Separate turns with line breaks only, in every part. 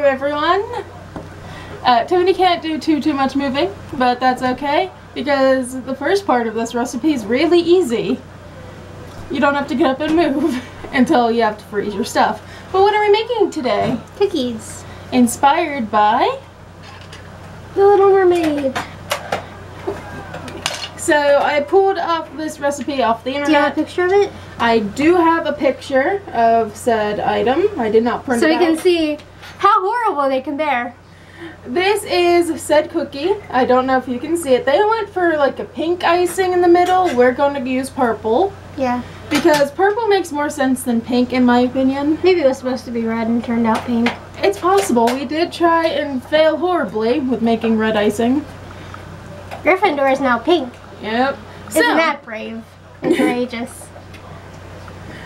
everyone. Tiffany can't do too much moving, but that's okay because the first part of this recipe is really easy. You don't have to get up and move until you have to freeze your stuff. But what are we making today?
Cookies.
Inspired by
The Little Mermaid.
So I pulled up this recipe off the internet.
Do you have a picture of it?
I do have a picture of said item. I did not print it out.
So we can see how horrible they compare.
This is said cookie. I don't know if you can see it. They went for like a pink icing in the middle. We're going to use purple.
Yeah.
Because purple makes more sense than pink in my opinion.
Maybe it was supposed to be red and turned out pink.
It's possible. We did try and fail horribly with making red icing.
Gryffindor is now pink.
Yep.
Isn't that brave and courageous?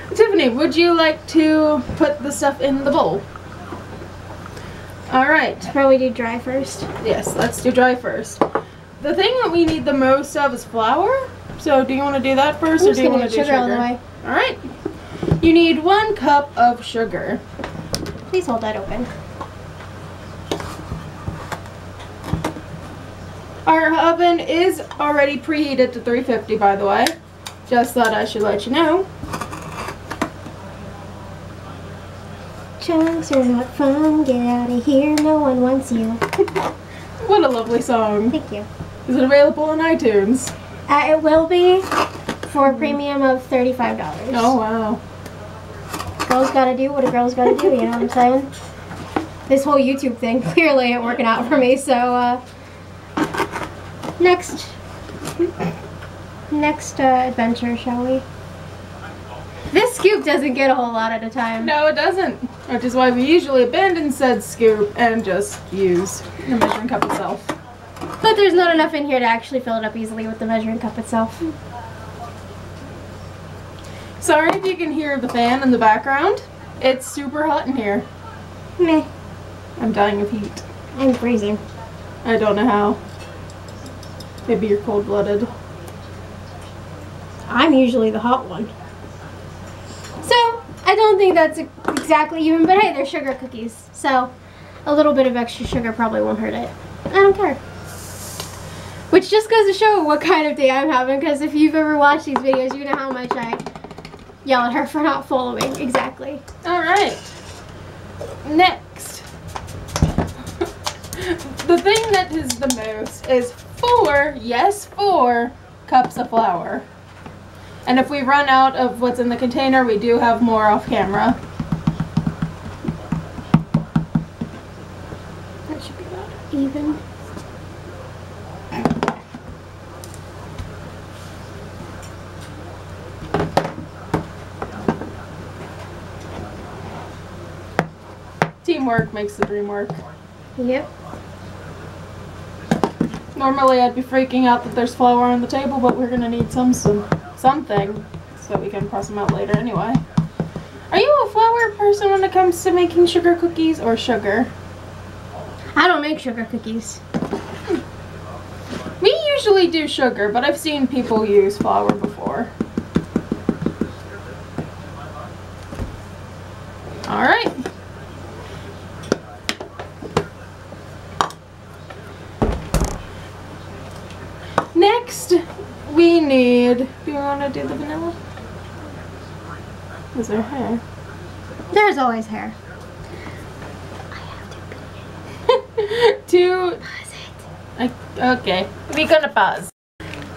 Tiffany, would you like to put the stuff in the bowl? Alright.
Probably do dry first.
Yes, let's do dry first. The thing that we need the most of is flour. So do you want to do that first or do you want to do sugar?
All the way.
Alright. You need 1 cup of sugar.
Please hold that open.
Our oven is already preheated to 350, by the way. Just thought I should let you know.
Chunks are not fun, get out of here, no one wants you.
What a lovely song.
Thank you.
Is it available on iTunes?
It will be for a premium of $35.
Oh, wow.
Girls gotta do what a girl's gotta do, you know what I'm saying? This whole YouTube thing clearly ain't working out for me, so, next adventure, shall we? This scoop doesn't get a whole lot at a time.
No, it doesn't. Which is why we usually abandon said scoop and just use the measuring cup itself.
But there's not enough in here to actually fill it up easily with the measuring cup itself.
Sorry if you can hear the fan in the background. It's super hot in here.
Meh.
I'm dying of heat.
I'm freezing.
I don't know how. Maybe you're cold-blooded.
I'm usually the hot one. So, I don't think that's exactly even, but hey, they're sugar cookies. So, a little bit of extra sugar probably won't hurt it. I don't care. Which just goes to show what kind of day I'm having, because if you've ever watched these videos, you know how much I yell at her for not following exactly.
Alright. Next. The thing that is the most is 4 cups of flour. And if we run out of what's in the container, we do have more off camera.
That should be about even.
Teamwork makes the dream work.
Yep.
Normally I'd be freaking out that there's flour on the table, but we're gonna need something so we can press them out later anyway. Are you a flour person when it comes to making sugar cookies or sugar?
I don't make sugar cookies.
We usually do sugar, but I've seen people use flour before. Alright. Next, we need... Do you want to do the vanilla? Is there hair?
There's always hair.
Pause it. Okay, we're gonna pause.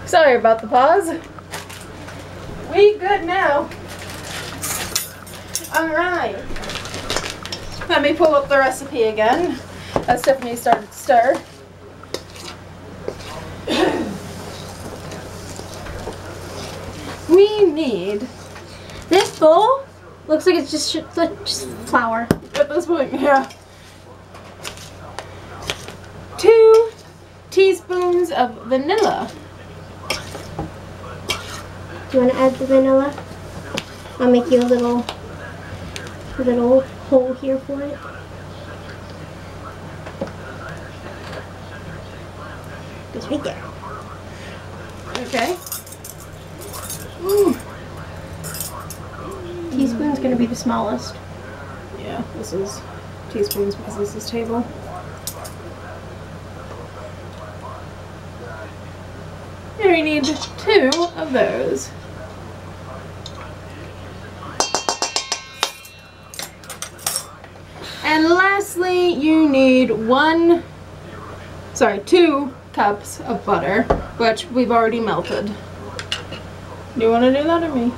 Sorry about the pause. We good now. Alright. Let me pull up the recipe again. As Stephanie started to stir. We need...
This bowl looks like it's just flour.
At this point, yeah. 2 teaspoons of vanilla.
Do you want to add the vanilla? I'll make you a little hole here for it. Just right there.
Okay. Ooh.
Teaspoon's gonna be the smallest.
Yeah, this is teaspoons because this is table. And we need 2 of those. And lastly, you need 2 cups of butter, which we've already melted. Do you want to do that or me?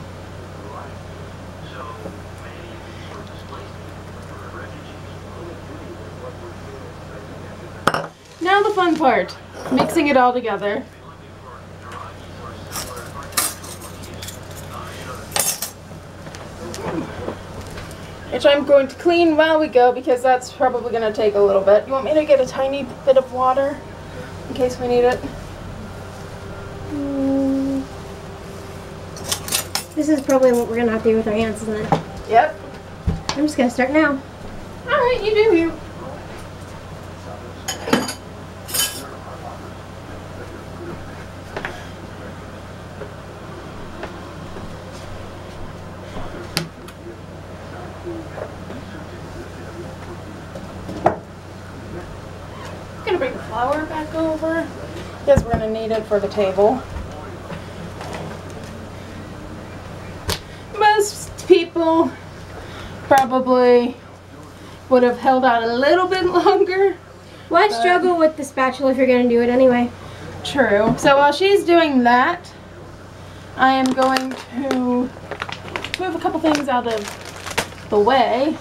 Now the fun part, mixing it all together. Which I'm going to clean while we go because that's probably going to take a little bit. You want me to get a tiny bit of water in case we need it?
This is probably what we're going to have to do with our hands, isn't it?
Yep.
I'm just going to start now.
Alright, you do you. Gonna bring the flour back over because we're gonna need it for the table. Most people probably would have held out a little bit longer.
Why struggle with the spatula if you're going to do it anyway?
True. So while she's doing that, I am going to move a couple things out of the way.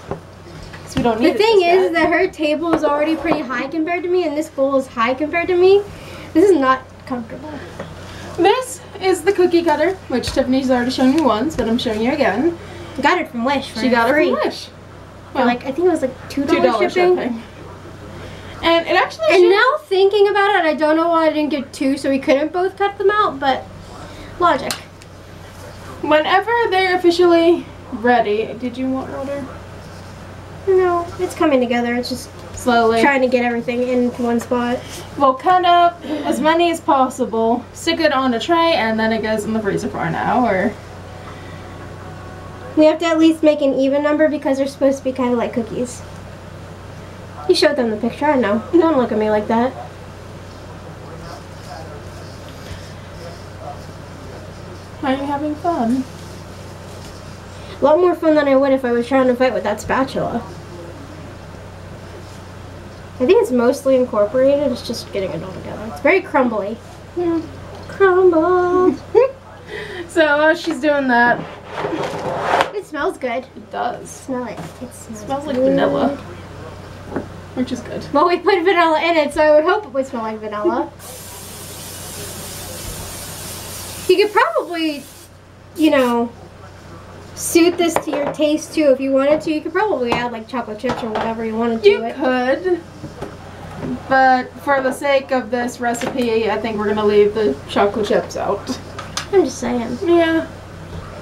We don't need
the thing is that her table is already pretty high compared to me, and this bowl is high compared to me. This is not comfortable.
This is the cookie cutter, which Tiffany's already shown you once, but I'm showing you again.
Got it from Wish.
She got
free.
it from Wish.
Well, like I think it was like $2 shipping.
And it actually.
And now thinking about it, I don't know why I didn't get 2, so we couldn't both cut them out. But logic.
Whenever they're officially ready, did you want water?
No, it's coming together. It's just
slowly
trying to get everything into one spot.
We'll cut up as many as possible, stick it on a tray, and then it goes in the freezer for an hour.
We have to at least make an even number because they're supposed to be kind of like cookies. You showed them the picture, I know. Don't look at me like that.
Are you having fun?
A lot more fun than I would if I was trying to fight with that spatula. I think it's mostly incorporated, it's just getting it all together. It's very crumbly.
Yeah.
Crumble.
So she's doing that.
It smells good.
It does.
Smell it. It
smells like vanilla. Which is good.
Well, we put vanilla in it, so I would hope it would smell like vanilla. You could probably, you know, suit this to your taste too if you wanted to. You could probably add like chocolate chips or whatever you wanted to it.
You could. But for the sake of this recipe, I think we're going to leave the chocolate chips out.
I'm just saying.
Yeah.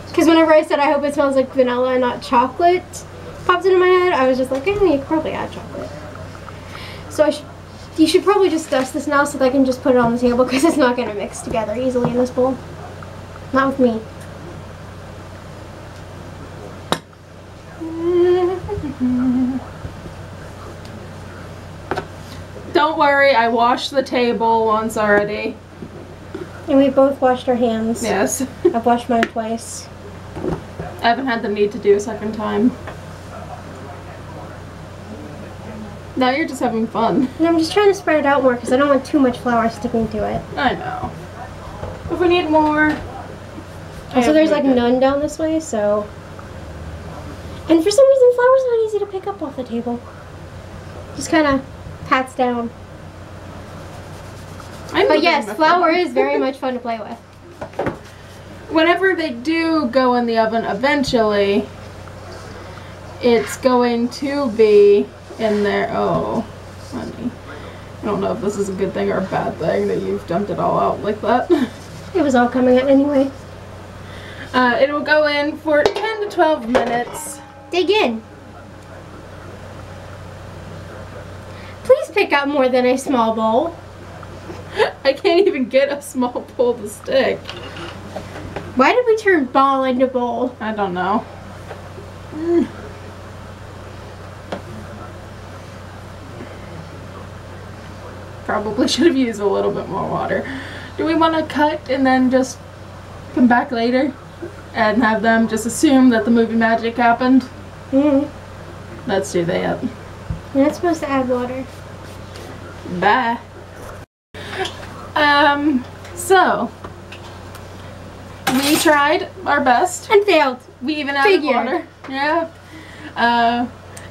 Because whenever I said I hope it smells like vanilla and not chocolate popped into my head, I was just like, you could probably add chocolate. So you should probably just dust this now so that I can just put it on the table because it's not going to mix together easily in this bowl. Not with me.
Don't worry, I washed the table once already.
And we both washed our hands.
Yes.
I've washed mine twice.
I haven't had the need to do a second time. Now you're just having fun.
And I'm just trying to spread it out more because I don't want too much flour sticking to it.
I know. If we need more...
Also, there's like none down this way, so... And for some reason, flour's not easy to pick up off the table. Just kind of pats down. But yes, flour is very much fun to play with.
Whenever they do go in the oven eventually, it's going to be in there. Oh, honey. I don't know if this is a good thing or a bad thing that you've dumped it all out like that.
It was all coming out anyway.
It will go in for 10 to 12 minutes.
Dig in. Please pick up more than a small bowl.
I can't even get a small bowl to stick.
Why did we turn ball into bowl?
I don't know. Probably should have used a little bit more water. Do we want to cut and then just come back later and have them just assume that the movie magic happened?
Mm-hmm.
Let's do that.
You're not supposed to add water.
Bye. So we tried our best
and failed.
We even added water. Yeah.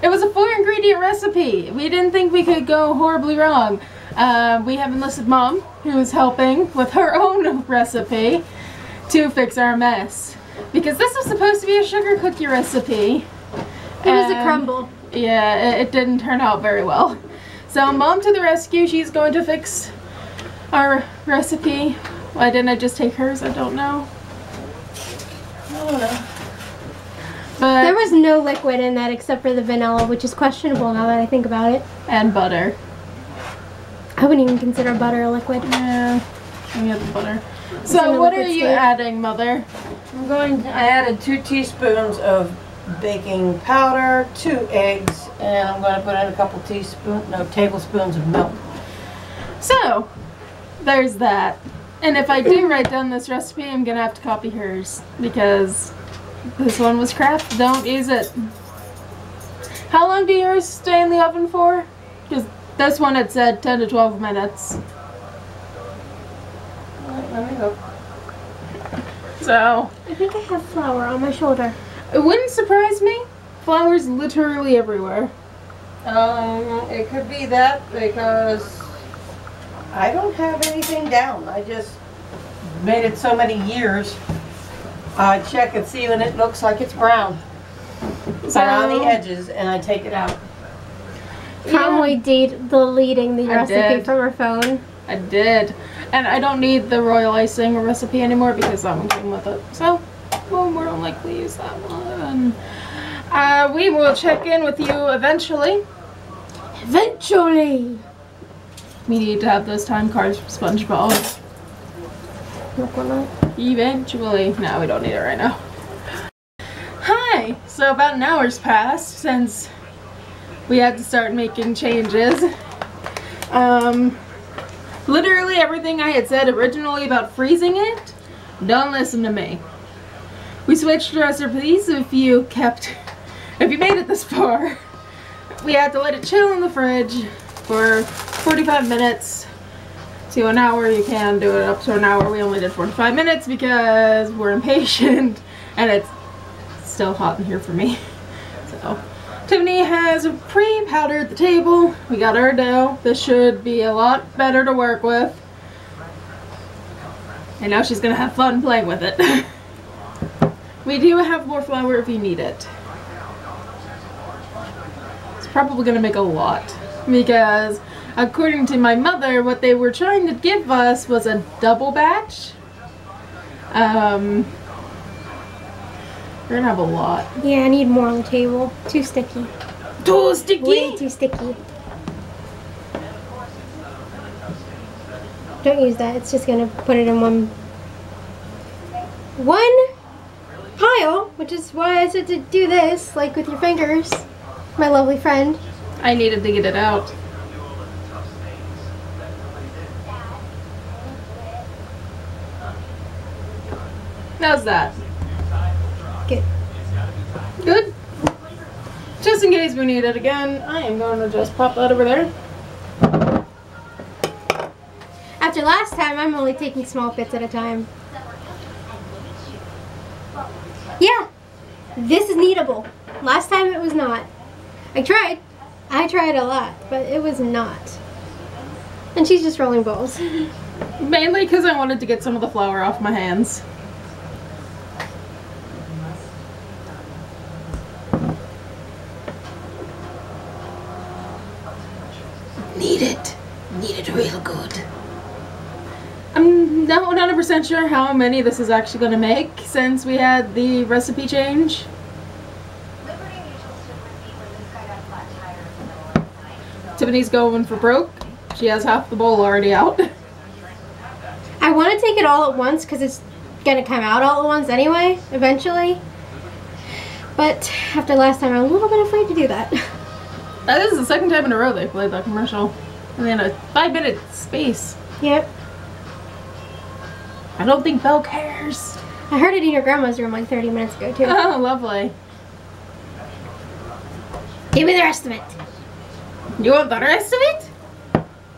It was a 4-ingredient recipe. We didn't think we could go horribly wrong. We have enlisted Mom, who is helping with her own recipe to fix our mess. Because this was supposed to be a sugar cookie recipe.
It was a crumble.
Yeah, it didn't turn out very well. So Mom to the rescue. She's going to fix our recipe. Why didn't I just take hers? I don't know. But
there was no liquid in that except for the vanilla, which is questionable now that I think about it.
And butter.
I wouldn't even consider butter a liquid.
Yeah, we have the butter. So what are you adding, Mother?
I added 2 teaspoons of baking powder, 2 eggs, and I'm going to put in a couple tablespoons of milk.
So, there's that. And if I do write down this recipe, I'm going to have to copy hers. Because this one was crap. Don't use it. How long do yours stay in the oven for? Because this one had said 10 to 12 minutes.
Let me go.
So,
I think I have flour on my shoulder.
It wouldn't surprise me. Flour's literally everywhere.
It could be that because I don't have anything down. I just made it so many years. I check and see when it looks like it's brown. Around the edges, and I take it out.
Conway deleting the recipe from her phone.
I did. And I don't need the royal icing recipe anymore because that one came with it. So, we'll more than likely use that one. We will check in with you eventually.
Eventually!
We need to have those time cards from SpongeBob. Eventually. No, we don't need it right now. Hi! So about an hour's passed since we had to start making changes. Literally everything I had said originally about freezing it, don't listen to me. We switched recipes. If you made it this far, we had to let it chill in the fridge for 45 minutes to an hour. You can do it up to an hour. We only did 45 minutes because we're impatient and it's still hot in here for me. So Tiffany has pre-powdered the table. We got our dough. This should be a lot better to work with. And now she's gonna have fun playing with it. We do have more flour if you need it. It's probably gonna make a lot because according to my mother, what they were trying to give us was a double batch. We're gonna have a lot.
Yeah, I need more on the table. Too sticky.
Too sticky?
Way too sticky. Don't use that. It's just gonna put it in one pile, which is why I said to do this, like with your fingers, my lovely friend.
I needed to get it out. How's that?
Good.
Good? Just in case we need it again, I am going to just pop that over there.
After last time, I'm only taking small bits at a time. Yeah, this is kneadable. Last time it was not. I tried a lot, but it was not. And she's just rolling balls.
Mainly because I wanted to get some of the flour off my hands. Need it real good. I'm not 100% sure how many this is actually going to make since we had the recipe change. Tiffany's going for broke. She has half the bowl already out.
I want to take it all at once because it's going to come out all at once anyway, eventually. But after last time, I'm a little bit afraid to do that.
This is the second time in a row they played that commercial. And then a 5-minute space.
Yep.
I don't think Belle cares.
I heard it in your grandma's room like 30 minutes ago too.
Oh, lovely.
Give me the rest of it.
You want the rest of it?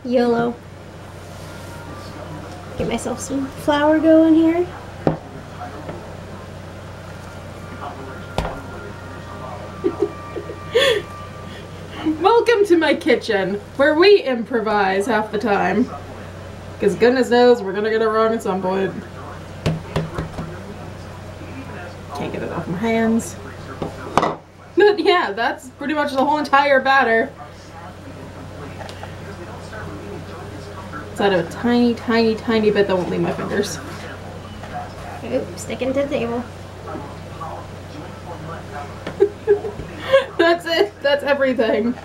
YOLO. Get myself some flour going here.
Welcome to my kitchen, where we improvise half the time. Because goodness knows we're gonna get it wrong at some point. Can't get it off my hands. But yeah, that's pretty much the whole entire batter. It's out of a tiny, tiny, tiny bit that won't leave my fingers.
Oop, sticking to the table.
That's it. That's everything.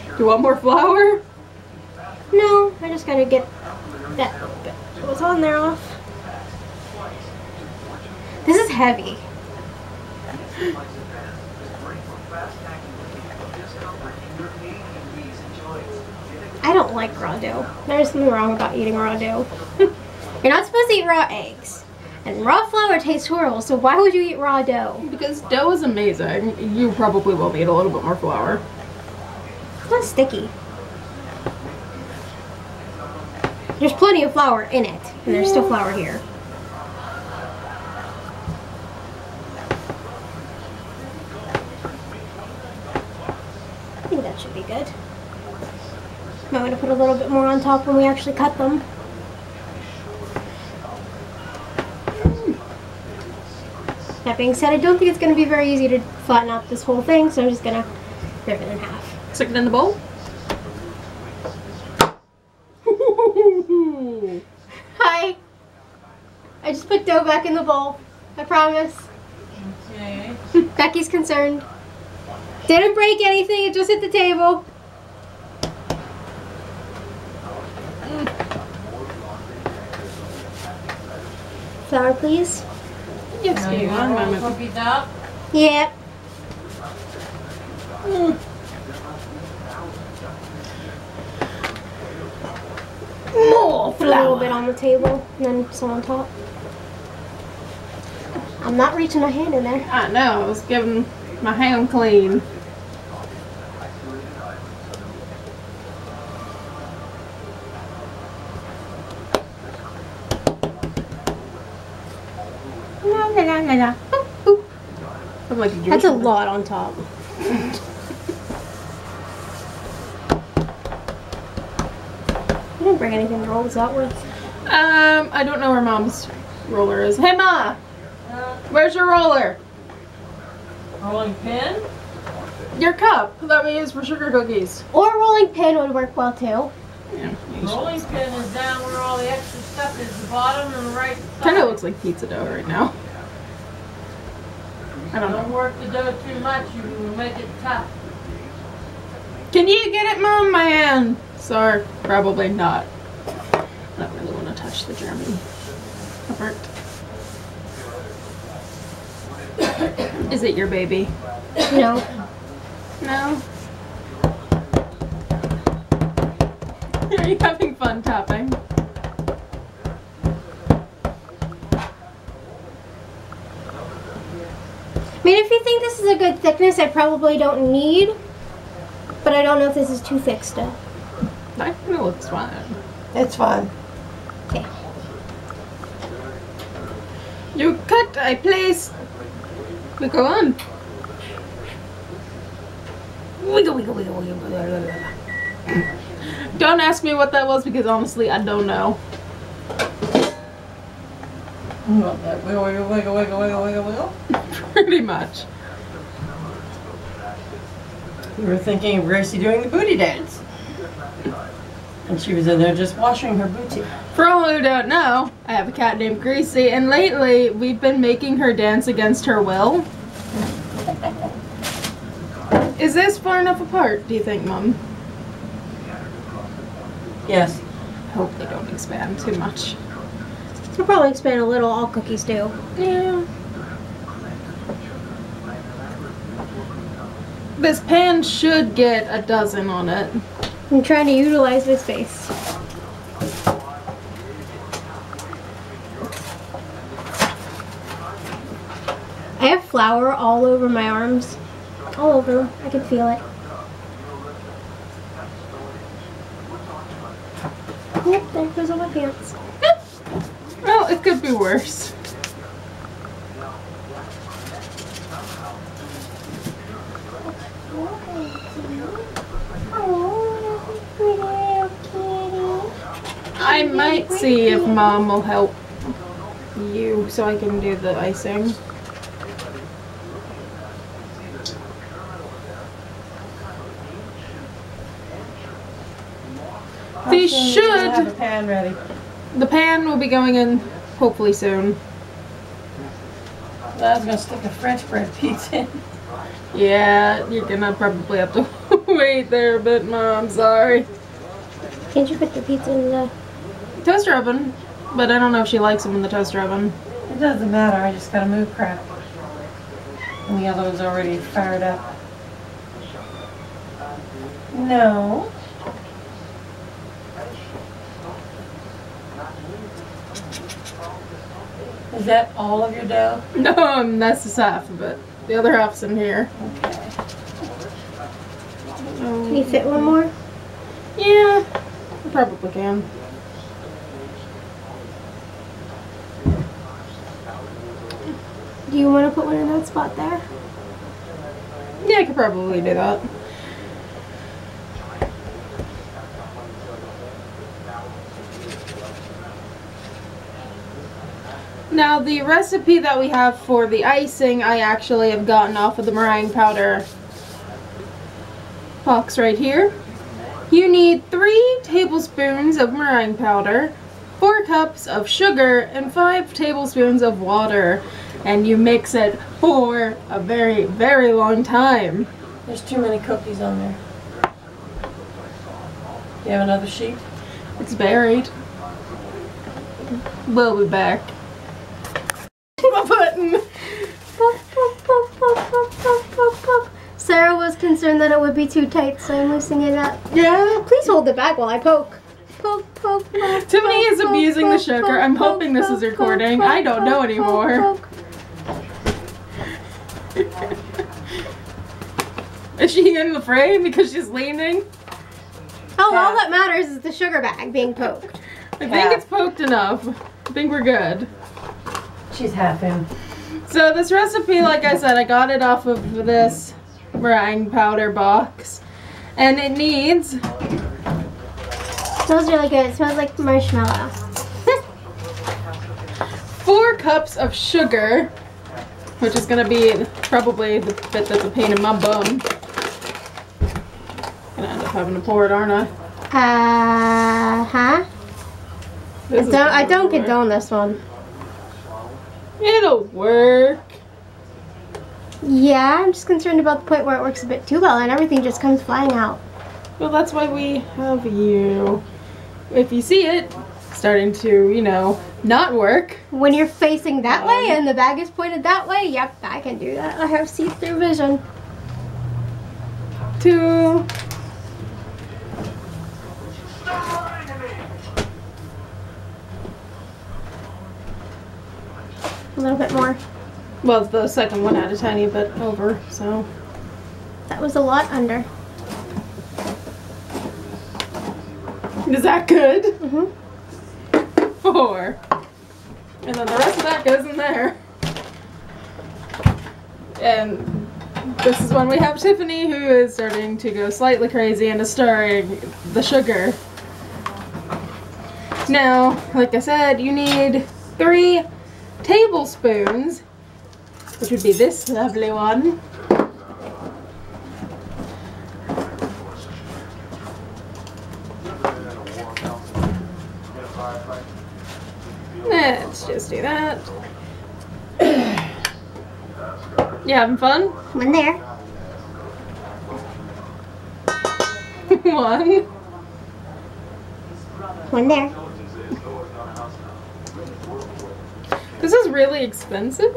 Do you want more flour?
No, I just gotta get that little bit that was on there off. This is heavy. I don't like raw dough. There's something wrong about eating raw dough. You're not supposed to eat raw eggs. And raw flour tastes horrible, so why would you eat raw dough?
Because dough is amazing. You probably will need a little bit more flour.
It's not sticky. There's plenty of flour in it, and there's still flour here. I think that should be good. Might want to put a little bit more on top when we actually cut them. That being said, I don't think it's going to be very easy to flatten out this whole thing, so I'm just going to rip it in half.
Stick it in the bowl.
Hi. I just put dough back in the bowl. I promise.
Okay.
Becky's concerned. Didn't break anything, it just hit the table. Flour, please.
Yes, give me one moment.
Cookies out.
Yep.
More
Put a little bit on the table, and then some on top. I'm not reaching my hand in there.
I know, I was giving my hand clean. I'm like a Jewish
That's a
woman.
lot on top. I didn't bring anything to roll this out with.
I don't know where Mom's roller is. Hey, Ma! Where's your roller?
Rolling pin.
Your cup that we use for sugar cookies.
Or a rolling pin would work well too.
Yeah,
Rolling pin is down where all the extra stuff is, the bottom and the right side.
kind of looks like pizza dough right now. I don't
Don't
know.
work the dough too much, you will make it tough.
Can you get it, Mom? My hand. Sorry, probably not. I don't really want to touch the German part. Is it your baby?
No.
No. Are you having fun tapping?
I mean, if you think this is a good thickness, I probably don't need. But I don't know if this is too thick still.
That kind of looks fine.
It's fun.
Okay.
You cut, I place. We go on. Wiggle, wiggle, wiggle, wiggle, wiggle, wiggle. Don't ask me what that was because honestly, I don't know.
Wiggle, wiggle, wiggle, wiggle, wiggle, wiggle, wiggle.
Pretty much.
We were thinking of Gracie doing the booty dance. And she was in there just washing her booty.
For all who don't know, I have a cat named Gracie, and lately we've been making her dance against her will. Is this far enough apart, do you think, Mom?
Yes.
Hope they don't expand too much.
I'll probably expand a little. All cookies do.
Yeah. This pan should get a dozen on it.
I'm trying to utilize my space. I have flour all over my arms. All over them. I can feel it. Yep, there goes all my pants.
Well, it could be worse. I might see if Mom will help you so I can do the icing. They should.
Have a pan ready.
The pan will be going in hopefully soon.
I was gonna stick a French bread pizza in.
Yeah, you're gonna probably have to wait there a bit, Mom. Sorry.
Can't you put the pizza in the
Toaster oven, but I don't know if she likes them in the toaster oven.
It doesn't matter, I just gotta move crap. And the other one's already fired up. No. Is that all of your dough?
No, that's just half of it. The other half's in here.
Okay.
Can you fit one more?
Yeah, I probably can.
Do you want to put one in that spot there?
Yeah, I could probably do that. Now the recipe that we have for the icing, I actually have gotten off of the meringue powder box right here. You need 3 tablespoons of meringue powder, 4 cups of sugar, and 5 tablespoons of water. And you mix it for a very, very long time.
There's too many cookies on there. You have another sheet?
It's buried. We'll be back. My button.
Pop, pop, pop, pop, pop, pop, pop, pop. Sarah was concerned that it would be too tight, so I'm loosening it up.
Yeah.
Please hold it back while I poke. Poke, poke, poke.
Tiffany is
poke,
abusing
poke,
the sugar.
poke,
I'm
poke,
hoping this
poke,
is recording.
poke,
I don't know
poke,
anymore.
poke,
Is she in the frame because she's leaning?
Oh, all that matters is the sugar bag being poked.
I think
Yeah.
it's poked enough. I think we're good.
She's half in.
So this recipe, like I said, I got it off of this meringue powder box. And it needs...
Smells really good. It smells like marshmallow.
4 cups of sugar, which is going to be probably the bit that's a pain in my bum. Gonna end up having to pour it, aren't I?
Huh? I don't condone this one.
It'll work.
Yeah, I'm just concerned about the point where it works a bit too well and everything just comes flying out.
Well, that's why we have you. If you see it starting to, you know, not work.
When you're facing that way and the bag is pointed that way, yep, I can do that. I have see-through vision.
2.
A little bit more.
Well, the second one had a tiny bit over, so.
That was a lot under.
Is that good?
Mm-hmm.
4. And then the rest of that goes in there. And this is when we have Tiffany, who is starting to go slightly crazy and is stirring the sugar. Now, like I said, you need 3 tablespoons, which would be this lovely one. Let's just do that. You having fun?
One there.
1.
One there.
This is really expensive,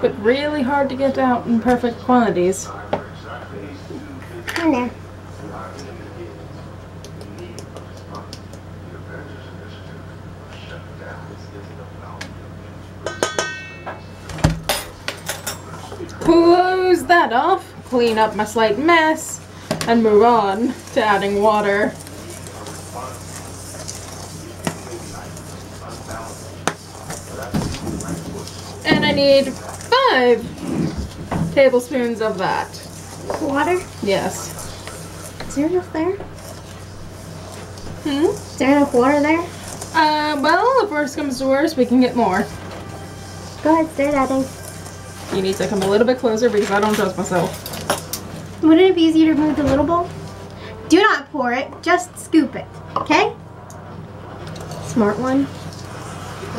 but really hard to get out in perfect quantities.
In there.
Close that off, clean up my slight mess, and move on to adding water. And I need 5 tablespoons of that.
Water?
Yes.
Is there enough there?
Hmm?
Is there enough water there?
Well, if worst comes to worst, we can get more.
Go ahead, start adding.
You need to come a little bit closer because I don't trust myself.
Wouldn't it be easier to move the little bowl? Do not pour it, just scoop it, okay? Smart one.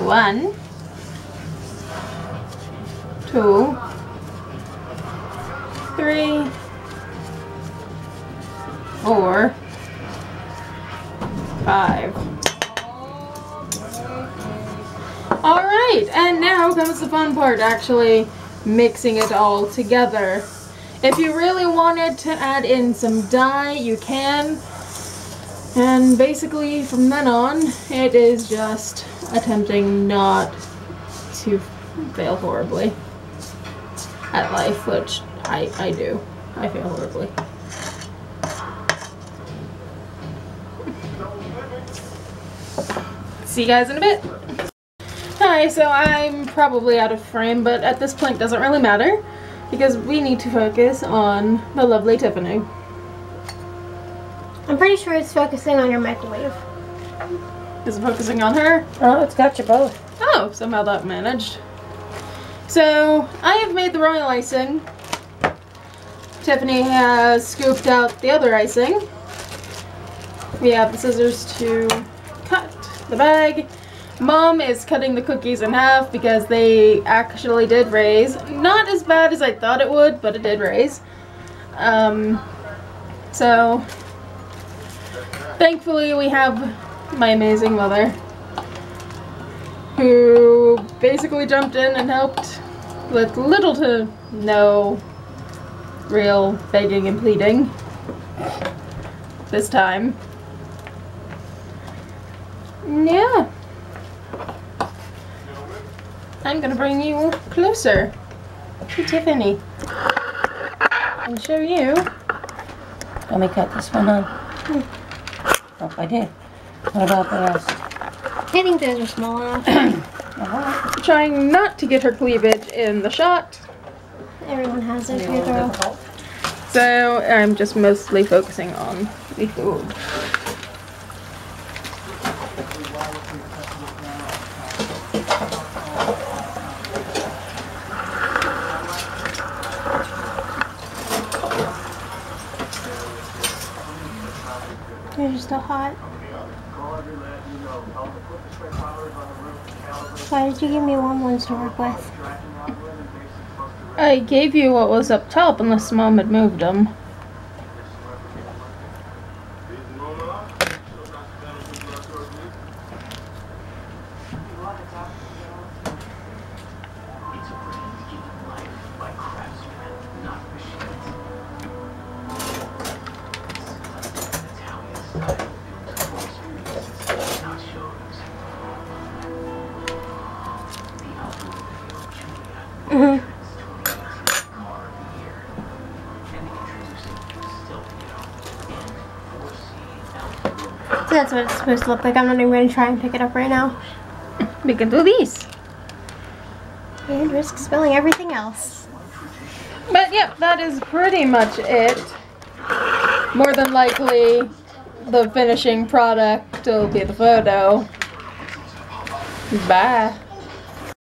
1, 2, 3, 4, 5. Alright, and now comes the fun part, actually mixing it all together. If you really wanted to add in some dye, you can. And basically from then on, it is just attempting not to fail horribly at life, which I do. I fail horribly. See you guys in a bit. Hi, so I'm probably out of frame, but at this point it doesn't really matter because we need to focus on the lovely Tiffany.
I'm pretty sure it's focusing on your microwave.
Is it focusing on her?
Oh, it's got you both.
Oh, somehow that managed. So, I have made the royal icing. Tiffany has scooped out the other icing. We have the scissors to cut the bag. Mom is cutting the cookies in half because they actually did raise. Not as bad as I thought it would, but it did raise. So, thankfully we have my amazing mother who basically jumped in and helped with little to no real begging and pleading this time. Yeah. I'm gonna bring you closer to Tiffany and show you.
Let me cut this one on. Oh, I did. What about the rest?
I think those are small enough.
Trying not to get her cleavage in the shot.
Everyone has their free throw.
So I'm just mostly focusing on the food.
They're still hot. Why did you give me warm ones to work with?
I gave you what was up top unless Mom had moved them.
So that's what it's supposed to look like. I'm not even going to try and pick it up right now.
We can do these.
And risk spilling everything else.
But yeah, that is pretty much it. More than likely, the finishing product will be the photo. Bye.